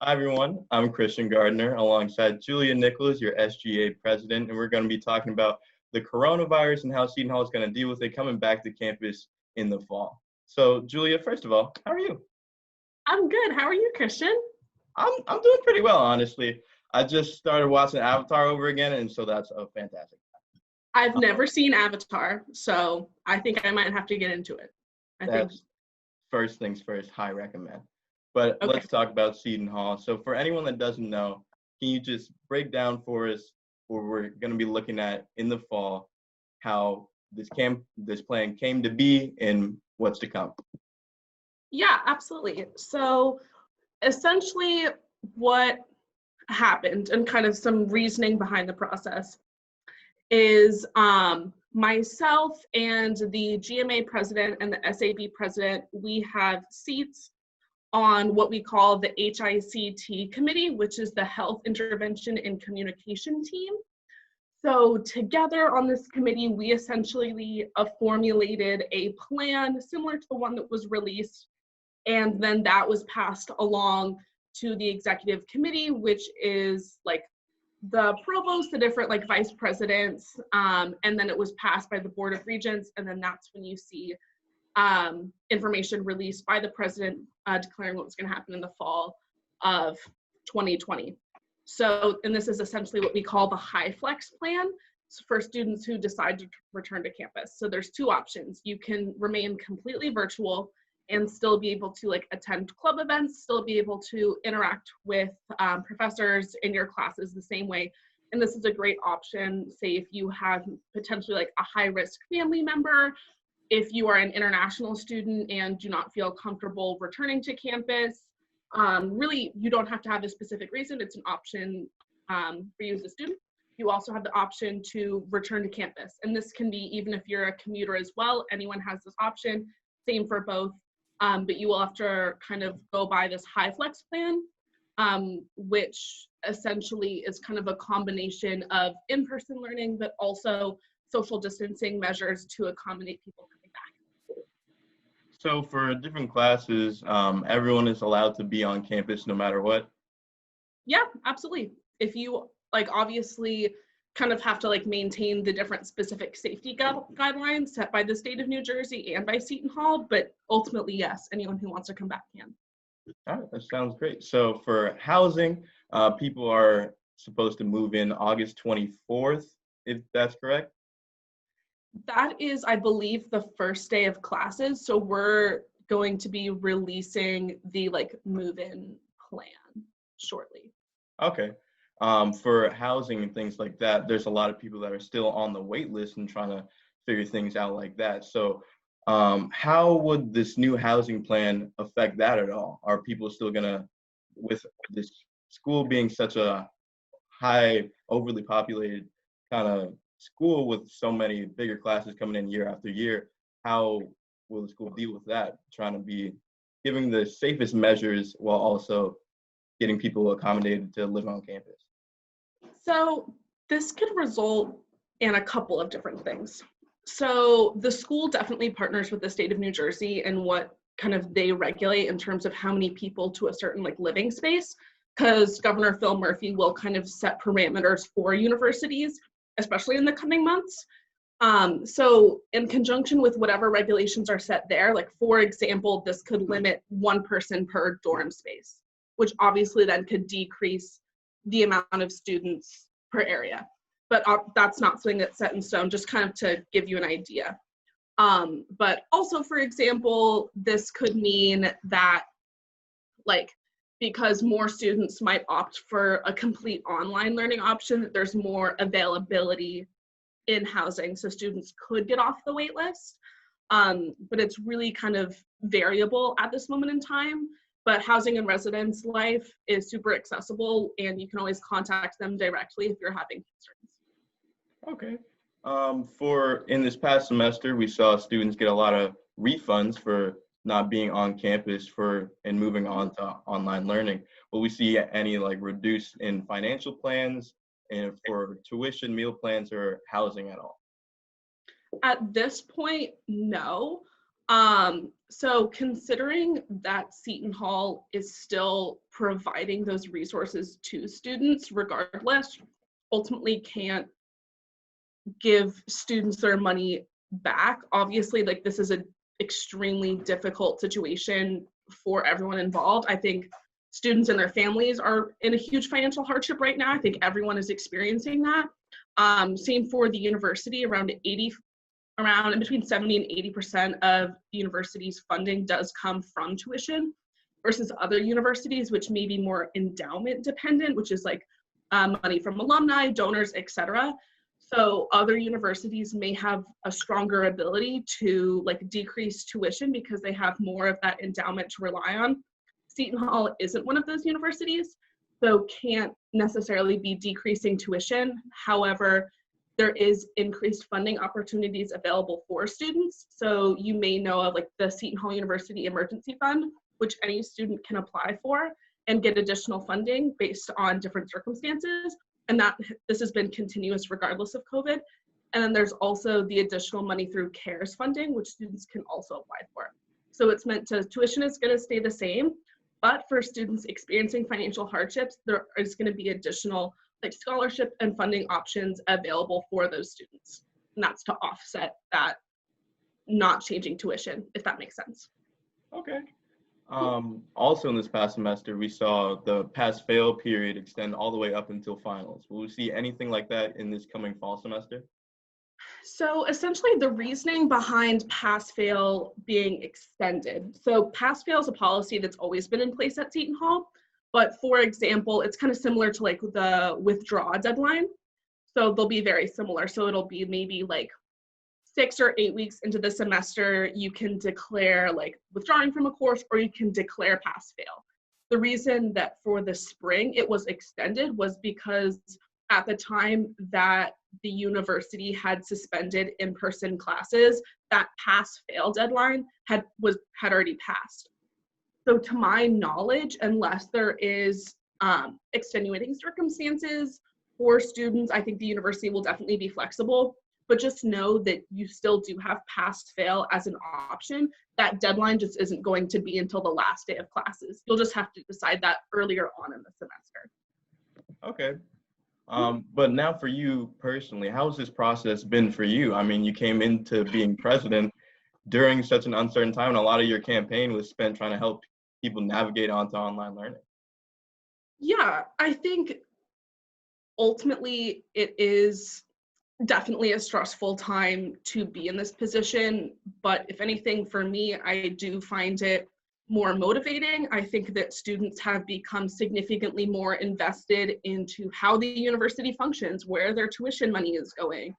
Hi, everyone. I'm Christian Gardner alongside Julia Nicolls, your SGA President, and we're going to be talking about the coronavirus and how Seton Hall is going to deal with it coming back to campus in the fall. So, Julia, first of all, how are you? I'm good. How are you, Christian? I'm doing pretty well, honestly. I just started watching Avatar over again, and so that's a fantastic. I've never seen Avatar, so I think I might have to get into it. I think. That's first things first, high recommend. But Okay. let's talk about Seton Hall. So for anyone that doesn't know, can you just break down for us what we're going to be looking at in the fall, how this plan came to be and what's to come? Yeah, absolutely. So essentially what happened and kind of some reasoning behind the process is myself and the GMA president and the SAB president, we have seats on what we call the HICT committee, which is the Health Intervention and Communication team. So together on this committee, we essentially formulated a plan similar to the one that was released, and then that was passed along to the executive committee, which is like the provost, the different like vice presidents, and then it was passed by the Board of Regents, and then that's when you see information released by the president declaring what was going to happen in the fall of 2020. So, and this is essentially what we call the high flex plan for students who decide to return to campus. So there's two options. You can remain completely virtual and still be able to like attend club events, still be able to interact with professors in your classes the same way. And this is a great option, say if you have potentially like a high risk family member, if you are an international student and do not feel comfortable returning to campus. Really, you don't have to have a specific reason. It's an option for you as a student. You also have the option to return to campus. And this can be even if you're a commuter as well, anyone has this option, same for both. But you will have to kind of go by this high flex plan, which essentially is kind of a combination of in-person learning, but also social distancing measures to accommodate people coming back. So for different classes, everyone is allowed to be on campus no matter what? Yeah, absolutely. If you like obviously kind of have to like maintain the different specific safety guidelines set by the state of New Jersey and by Seton Hall, but ultimately, yes, anyone who wants to come back can. All right, that sounds great. So for housing, people are supposed to move in August 24th, if that's correct? That is, I believe, the first day of classes. So we're going to be releasing the like move-in plan shortly. Okay. For housing and things like that, there's a lot of people that are still on the wait list and trying to figure things out like that. So how would this new housing plan affect that at all? Are people still gonna, with this school being such a high, overly populated kind of school with so many bigger classes coming in year after year, how will the school deal with that? Trying to be giving the safest measures while also getting people accommodated to live on campus. So this could result in a couple of different things. So the school definitely partners with the state of New Jersey and what kind of they regulate in terms of how many people to a certain like living space, because Governor Phil Murphy will kind of set parameters for universities, especially in the coming months. So in conjunction with whatever regulations are set there, like for example, this could limit one person per dorm space, which obviously then could decrease the amount of students per area. But that's not something that's set in stone, just kind of to give you an idea. But also, for example, this could mean that like, because more students might opt for a complete online learning option, that there's more availability in housing, so students could get off the wait list. But it's really kind of variable at this moment in time. But Housing and Residence Life is super accessible, and you can always contact them directly if you're having concerns. Okay. For in this past semester, we saw students get a lot of refunds for not being on campus and moving on to online learning. Will we see any like reduce in financial plans and for tuition, meal plans, or housing at all? At this point, no. So considering that Seton Hall is still providing those resources to students regardless, ultimately can't give students their money back. Obviously, like, this is an extremely difficult situation for everyone involved. I think students and their families are in a huge financial hardship right now. I think everyone is experiencing that. Same for the university. Around between 70 and 80% of the university's funding does come from tuition, versus other universities, which may be more endowment dependent, which is like money from alumni, donors, etc. So other universities may have a stronger ability to like decrease tuition because they have more of that endowment to rely on. Seton Hall isn't one of those universities, so can't necessarily be decreasing tuition. However, there is increased funding opportunities available for students. So you may know of like the Seton Hall University Emergency Fund, which any student can apply for and get additional funding based on different circumstances. And that this has been continuous regardless of COVID. And then there's also the additional money through CARES funding, which students can also apply for. So it's meant to, tuition is going to stay the same, but for students experiencing financial hardships, there is going to be additional like scholarship and funding options available for those students. And that's to offset that not changing tuition, if that makes sense. Okay. Also in this past semester, we saw the pass-fail period extend all the way up until finals. Will we see anything like that in this coming fall semester? So essentially the reasoning behind pass-fail being extended. So pass-fail is a policy that's always been in place at Seton Hall. But for example, it's kind of similar to like the withdraw deadline. So they'll be very similar. So it'll be maybe like 6 or 8 weeks into the semester, you can declare like withdrawing from a course, or you can declare pass fail. The reason that for the spring it was extended was because at the time that the university had suspended in-person classes, that pass fail deadline had already passed. So to my knowledge, unless there is extenuating circumstances for students, I think the university will definitely be flexible, but just know that you still do have pass fail as an option. That deadline just isn't going to be until the last day of classes. You'll just have to decide that earlier on in the semester. Okay. But now for you personally, how's this process been for you? I mean, you came into being president during such an uncertain time, and a lot of your campaign was spent trying to help people navigate onto online learning. Yeah, I think ultimately it is definitely a stressful time to be in this position, but if anything, for me, I do find it more motivating. I think that students have become significantly more invested into how the university functions, where their tuition money is going,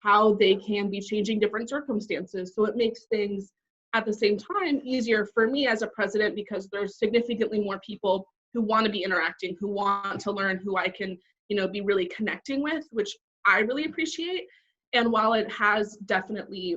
how they can be changing different circumstances. So it makes things at the same time easier for me as a president, because there's significantly more people who want to be interacting, who want to learn, who I can, be really connecting with, which I really appreciate. And while it has definitely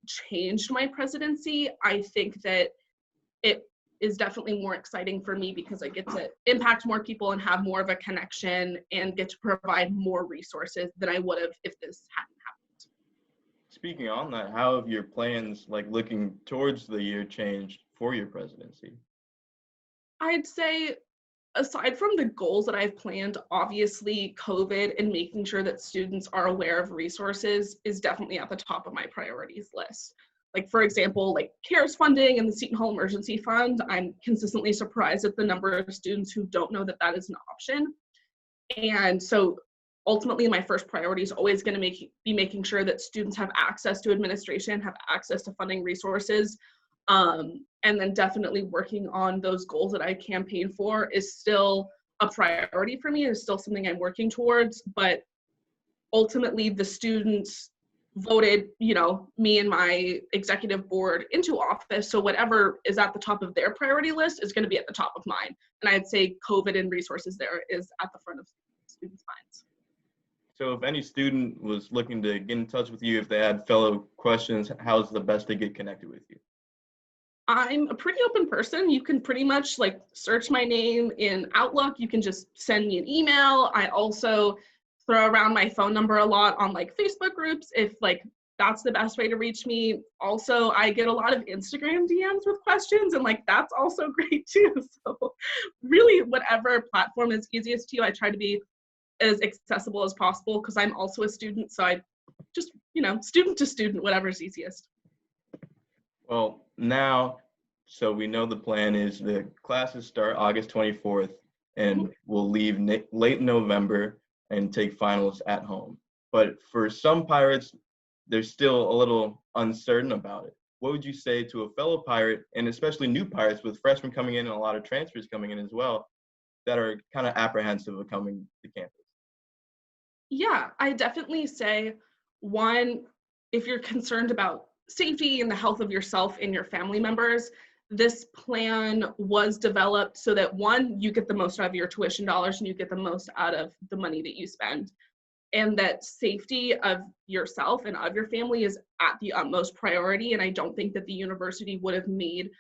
changed my presidency, I think that it is definitely more exciting for me because I get to impact more people and have more of a connection and get to provide more resources than I would have if this hadn't happened. Speaking on that, how have your plans, like looking towards the year, changed for your presidency? I'd say, aside from the goals that I've planned, obviously COVID and making sure that students are aware of resources is definitely at the top of my priorities list. Like, for example, like CARES funding and the Seton Hall Emergency Fund, I'm consistently surprised at the number of students who don't know that that is an option. And so ultimately my first priority is always going to be making sure that students have access to administration, have access to funding resources. And then definitely working on those goals that I campaign for is still a priority for me. It's still something I'm working towards, but ultimately the students voted, me and my executive board into office. So whatever is at the top of their priority list is going to be at the top of mine. And I'd say COVID and resources there is at the front of students' minds. So if any student was looking to get in touch with you, if they had fellow questions, how's the best to get connected with you? I'm a pretty open person. You can pretty much like search my name in Outlook. You can just send me an email. I also throw around my phone number a lot on like Facebook groups. If like that's the best way to reach me. Also, I get a lot of Instagram DMs with questions, and like that's also great too. So really whatever platform is easiest to you, I try to be as accessible as possible because I'm also a student. So I just, student to student, whatever's easiest. Well, now, so we know the plan is the classes start August 24th and we'll leave late November and take finals at home. But for some Pirates, they're still a little uncertain about it. What would you say to a fellow Pirate, and especially new Pirates with freshmen coming in and a lot of transfers coming in as well, that are kind of apprehensive of coming to campus? Yeah, I definitely say, one, if you're concerned about safety and the health of yourself and your family members, this plan was developed so that, one, you get the most out of your tuition dollars and you get the most out of the money that you spend. And that safety of yourself and of your family is at the utmost priority. And I don't think that the university would have made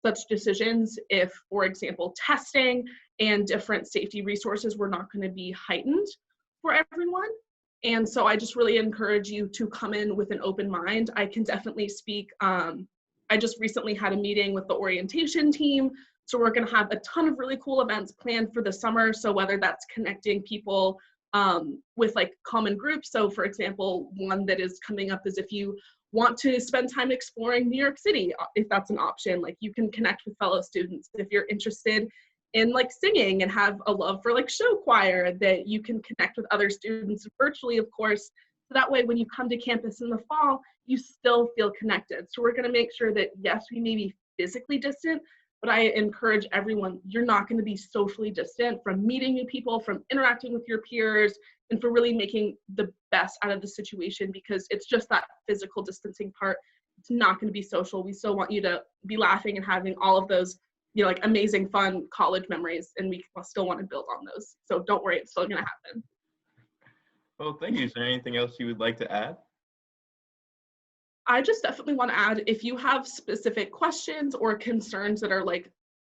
such decisions if, for example, testing and different safety resources were not going to be heightened for everyone. And so I just really encourage you to come in with an open mind. I can definitely speak. I just recently had a meeting with the orientation team. So we're going to have a ton of really cool events planned for the summer. So whether that's connecting people with like common groups. So for example, one that is coming up is if you want to spend time exploring New York City, if that's an option, like you can connect with fellow students. If you're interested in like singing and have a love for like show choir, that you can connect with other students virtually, of course. So that way, when you come to campus in the fall, you still feel connected. So we're going to make sure that, yes, we may be physically distant, but I encourage everyone, you're not going to be socially distant from meeting new people, from interacting with your peers, and for really making the best out of the situation, because it's just that physical distancing part. It's not going to be social. We still want you to be laughing and having all of those, like amazing, fun college memories, and we still want to build on those. So don't worry, it's still going to happen. Well, thank you. Is there anything else you would like to add? I just definitely want to add, if you have specific questions or concerns that are like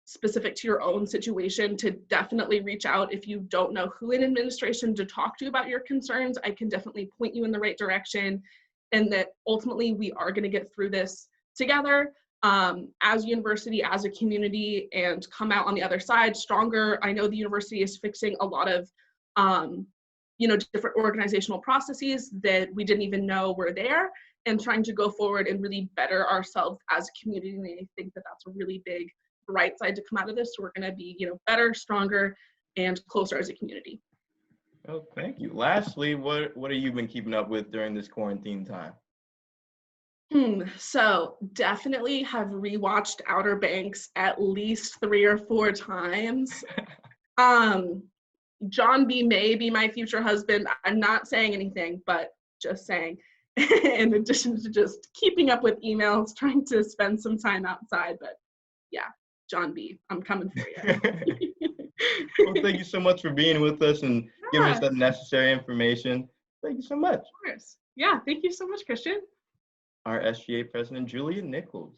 specific to your own situation, to definitely reach out. If you don't know who in administration to talk to about your concerns, I can definitely point you in the right direction, and that ultimately we are going to get through this together as a university, as a community, and come out on the other side stronger. I know the university is fixing a lot of different organizational processes that we didn't even know were there, and trying to go forward and really better ourselves as a community. And I think that that's a really big bright side to come out of this. So we're going to be, better, stronger, and closer as a community. Oh, thank you. Lastly, what have you been keeping up with during this quarantine time? So definitely have rewatched Outer Banks at least 3 or 4 times. John B. may be my future husband. I'm not saying anything, but just saying. In addition to just keeping up with emails, trying to spend some time outside. But yeah, John B., I'm coming for you. Well, thank you so much for being with us and giving us that necessary information. Thank you so much. Of course. Yeah, thank you so much, Christian. Our SGA President Julia Nicolls.